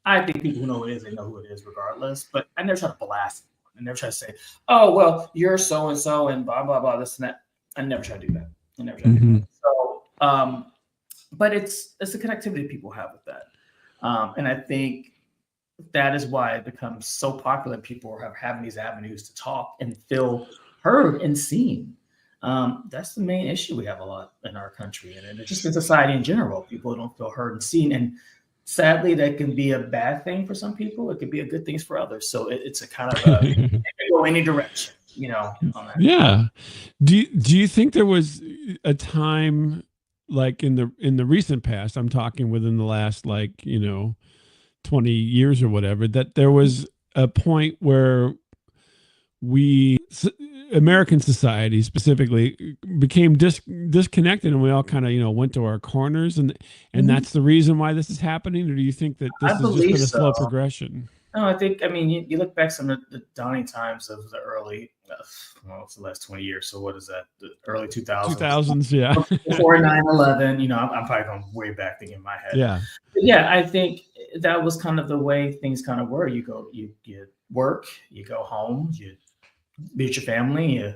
I think people who know who it is, they know who it is regardless. But I never try to blast anyone. I never try to say, "Oh, well, you're so and so and blah blah blah this and that." I never try to do that. I never try to do that. So, but it's the connectivity people have with that, and I think that is why it becomes so popular. People are having these avenues to talk and feel heard and seen. That's the main issue we have a lot in our country, and just in society in general. People don't feel heard and seen, and sadly, that can be a bad thing for some people. It could be a good thing for others. So it's a kind of it can go any direction, on that. Yeah. Do you think there was a time like in the recent past, I'm talking within the last 20 years or whatever, that there was a point where American society specifically became disconnected, and we all kind of went to our corners, and that's the reason why this is happening? Or do you think that this has just been a slow progression? No, I mean, you look back some of the dawning times of the early, it's the last 20 years. So what is that? The early 2000s. 2000s, yeah. Before 9/11, I'm probably going way back thinking in my head. Yeah. But yeah, I think that was kind of the way things kind of were. You work, you go home, you meet your family, you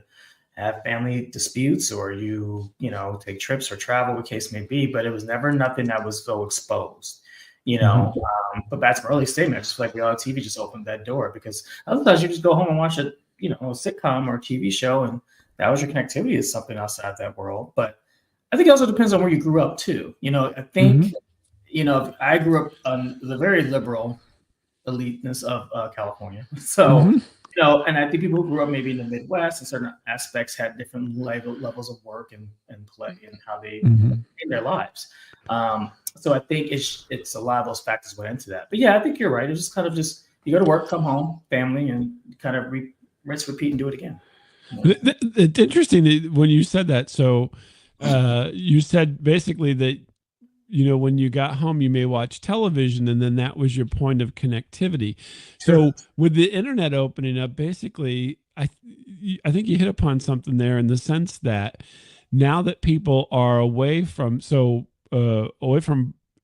have family disputes, or you take trips or travel, what case may be, but it was never nothing that was so exposed. But back to my early statement, I just feel like reality TV just opened that door, because otherwise you just go home and watch a sitcom or a TV show, and that was your connectivity to something outside that world. But I think it also depends on where you grew up too. I think, I grew up on the very liberal eliteness of California. So, and I think people who grew up maybe in the Midwest in certain aspects had different levels of work and play and how they in their lives. So I think it's a lot of those factors went into that. But yeah, I think you're right. It's just kind of you go to work, come home, family, and kind of rinse, repeat, and do it again. It's interesting when you said that. So you said basically that, when you got home, you may watch television, and then that was your point of connectivity. So with the internet opening up, basically, I think you hit upon something there, in the sense that now that people are away from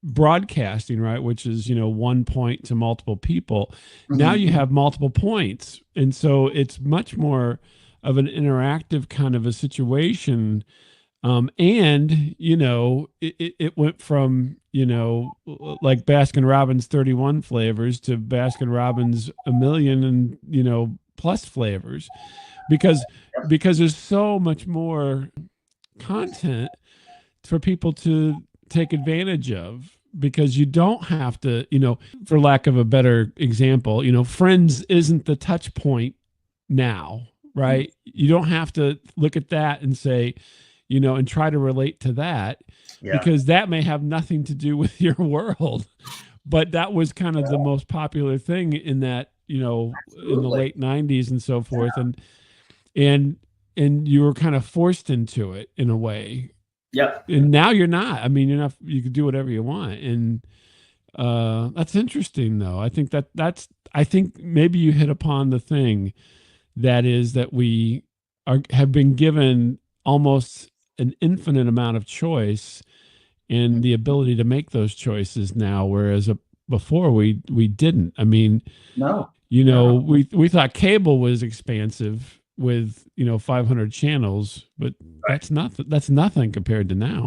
broadcasting, right, which is one point to multiple people, now you have multiple points, and so it's much more of an interactive kind of a situation. And it went from like Baskin Robbins 31 flavors to Baskin Robbins a million and plus flavors, because there's so much more content for people to take advantage of, because you don't have to, for lack of a better example, Friends isn't the touch point now, right? You don't have to look at that and say, and try to relate to that, because that may have nothing to do with your world. But that was kind of the most popular thing in that, in the late 90s and so forth. And you were kind of forced into it in a way. Yep. And now you're not. I mean, you can do whatever you want. And that's interesting, though. I think I think maybe you hit upon the thing, that is that we have been given almost an infinite amount of choice and the ability to make those choices now, whereas before we didn't. I mean, no, we thought cable was expansive with 500 channels, but that's nothing compared to now.